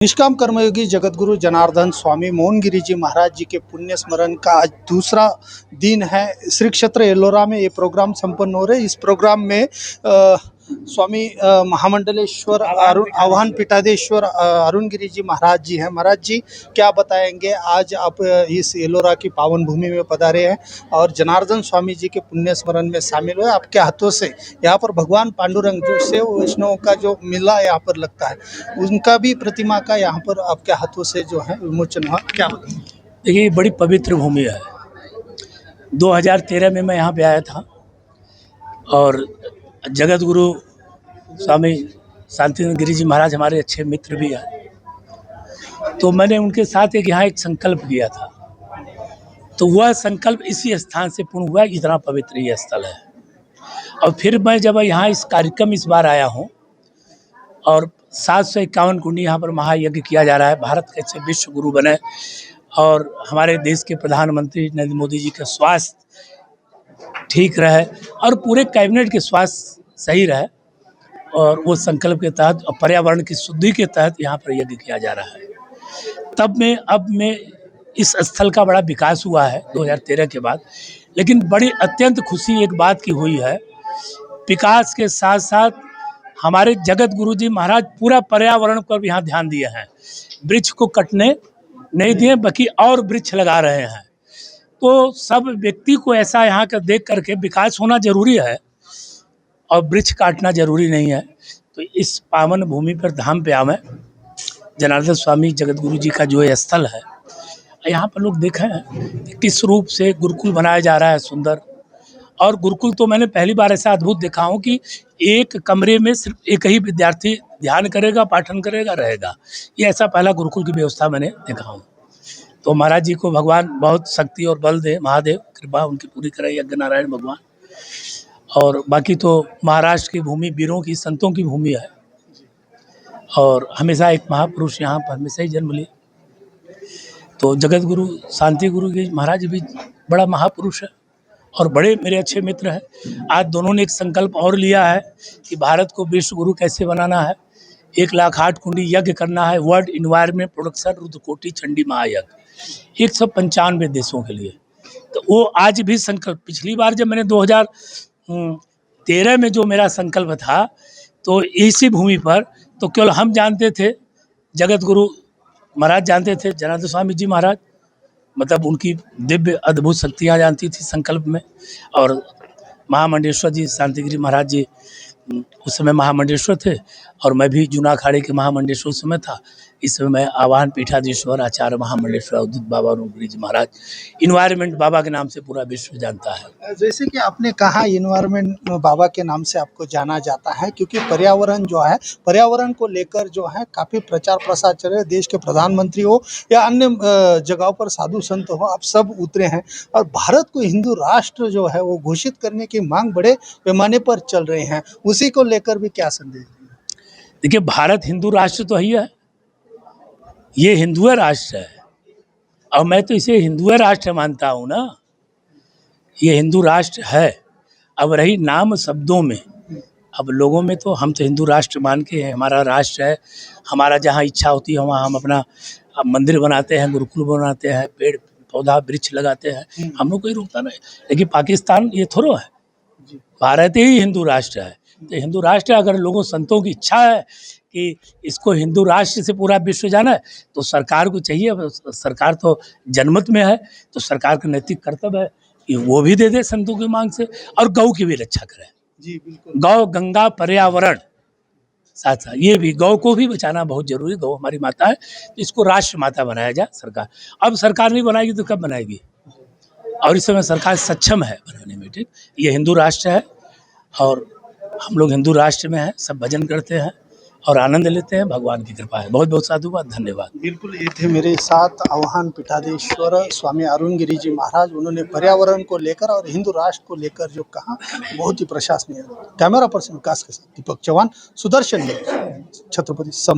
निष्काम कर्मयोगी जगतगुरु जनार्दन स्वामी मोहनगिरी जी महाराज जी के पुण्य स्मरण का आज दूसरा दिन है। श्री क्षेत्र एलोरा में ये प्रोग्राम संपन्न हो रहे। इस प्रोग्राम में स्वामी महामंडलेश्वर आह्वान पीठाधीश्वर अरुण गिरी जी महाराज जी हैं। महाराज जी क्या बताएंगे, आज आप इस एलोरा की पावन भूमि में पधारे हैं और जनार्दन स्वामी जी के पुण्य स्मरण में शामिल हुए। आपके हाथों से यहाँ पर भगवान पांडुरंग जो सेव वैष्णव का जो मेला यहाँ पर लगता है, उनका भी प्रतिमा का यहाँ पर आपके हाथों से जो है विमोचन हुआ, क्या बताएंगे? देखिए, ये बड़ी पवित्र भूमि है। 2013 में मैं यहाँ पे आया था और जगत गुरु स्वामी शांतिनाथ गिरी जी महाराज हमारे अच्छे मित्र भी हैं, तो मैंने उनके साथ यहाँ एक संकल्प किया था। तो वह संकल्प इसी स्थान से पूर्ण हुआ। इतना पवित्र ये स्थल है। और फिर मैं जब यहाँ इस कार्यक्रम इस बार आया हूँ और 751 कुंडी यहाँ पर महायज्ञ किया जा रहा है। भारत के अच्छे विश्व गुरु बने और हमारे देश के प्रधानमंत्री नरेंद्र मोदी जी का स्वास्थ्य ठीक रहे और पूरे कैबिनेट के स्वास्थ्य सही रहे, और वो संकल्प के तहत पर्यावरण की शुद्धि के तहत यहाँ पर यज्ञ किया जा रहा है। अब में इस स्थल का बड़ा विकास हुआ है 2013 के बाद। लेकिन बड़ी अत्यंत खुशी एक बात की हुई है, विकास के साथ साथ हमारे जगत गुरु जी महाराज पूरा पर्यावरण पर यहाँ ध्यान दिए हैं। वृक्ष को कटने नहीं दिए, बल्कि और वृक्ष लगा रहे हैं। तो सब व्यक्ति को ऐसा यहाँ का देख करके विकास होना जरूरी है और वृक्ष काटना जरूरी नहीं है। तो इस पावन भूमि पर धाम पे आवे जनार्दन स्वामी जगत गुरु जी का जो ये स्थल है, यहाँ पर लोग देखे हैं किस रूप से गुरुकुल बनाया जा रहा है सुंदर। और गुरुकुल तो मैंने पहली बार ऐसा अद्भुत देखा हूँ कि एक कमरे में सिर्फ एक ही विद्यार्थी ध्यान करेगा, पाठन करेगा, रहेगा। ये ऐसा पहला गुरुकुल की व्यवस्था मैंने देखा हूँ। तो महाराज जी को भगवान बहुत शक्ति और बल दे, महादेव कृपा उनकी पूरी करे, यज्ञ नारायण भगवान। और बाकी तो महाराष्ट्र की भूमि वीरों की, संतों की भूमि है और हमेशा एक महापुरुष यहाँ पर हमेशा ही जन्म लिए। तो जगत गुरु शांति गुरु जी महाराज भी बड़ा महापुरुष है और बड़े मेरे अच्छे मित्र हैं। आज दोनों ने एक संकल्प और लिया है कि भारत को विश्व गुरु कैसे बनाना है। 1,08 कुंडी यज्ञ करना है, world environment production Rudrakoti Chandi महायज्ञ 195 देशों के लिए। तो वो आज भी संकल्प, पिछली बार जब मैंने 2013 में जो मेरा संकल्प था, तो इसी भूमि पर तो केवल हम जानते थे, जगत गुरु महाराज जानते थे, जनार्दन स्वामी जी महाराज मतलब उनकी दिव्य अद्भुत शक्तियाँ जानती थी संकल्प में। और महामंडलेश्वर जी शांतिगिरी महाराज जी उस समय महामंडलेश्वर थे और मैं भी जूना अखाड़े के महामंडलेश्वर उस समय था। इस समय मैं आह्वान पीठाधीश्वर आचार्य महामंडलेश्वर अवधूत बाबा गिरी जी महाराज, इन्वायरमेंट बाबा के नाम से पूरा विश्व जानता है। जैसे कि आपने कहा इन्वायरमेंट बाबा के नाम से आपको जाना जाता है, क्योंकि पर्यावरण जो है, पर्यावरण को लेकर जो है काफ़ी प्रचार प्रसार चल रहे। देश के प्रधानमंत्री हो या अन्य जगहों पर साधु संत हो, आप सब उतरे हैं और भारत को हिंदू राष्ट्र जो है वो घोषित करने की मांग बड़े पैमाने पर चल रहे हैं। उसी को लेकर भी क्या संदेश? देखिए, भारत हिंदू राष्ट्र तो ही है, ये हिंदू राष्ट्र है और मैं तो इसे हिंदू राष्ट्र मानता हूँ ना। ये हिंदू राष्ट्र है। अब रही नाम शब्दों में, अब लोगों में तो हम तो हिंदू राष्ट्र मान के हैं, हमारा राष्ट्र है। हमारा जहाँ इच्छा होती है वहाँ हम अपना मंदिर बनाते हैं, गुरुकुल बनाते हैं, पेड़ पौधा वृक्ष लगाते हैं, हम लोग कोई रोकता नहीं। लेकिन पाकिस्तान ये थोड़ा है, भारत ही हिंदू राष्ट्र है। तो हिंदू राष्ट्र, अगर लोगों संतों की इच्छा है कि इसको हिंदू राष्ट्र से पूरा विश्व जाना है, तो सरकार को चाहिए, सरकार तो जनमत में है, तो सरकार का नैतिक कर्तव्य है कि वो भी दे दे संतों की मांग से और गौ की भी रक्षा करे। जी बिल्कुल। गौ गंगा पर्यावरण साथ साथ ये भी, गौ को भी बचाना बहुत जरूरी। गौ हमारी माता है, तो इसको राष्ट्र माता बनाया जाए सरकार। अब सरकार नहीं बनाएगी तो कब बनाएगी? और इस समय सरकार सक्षम है बनाने में। ठीक, ये हिंदू राष्ट्र है और हम लोग हिंदू राष्ट्र में हैं, सब भजन करते हैं और आनंद लेते हैं। भगवान की कृपा है। बहुत बहुत साधुवाद, धन्यवाद। बिल्कुल, ये थे मेरे साथ आह्वान पीठाधीश्वर स्वामी अरुण गिरी जी महाराज। उन्होंने पर्यावरण को लेकर और हिंदू राष्ट्र को लेकर जो कहा, बहुत ही प्रशंसनीय। कैमरा पर्सन विकास के साथ दीपक चौहान, सुदर्शन न्यूज़, छत्रपति संभाजी।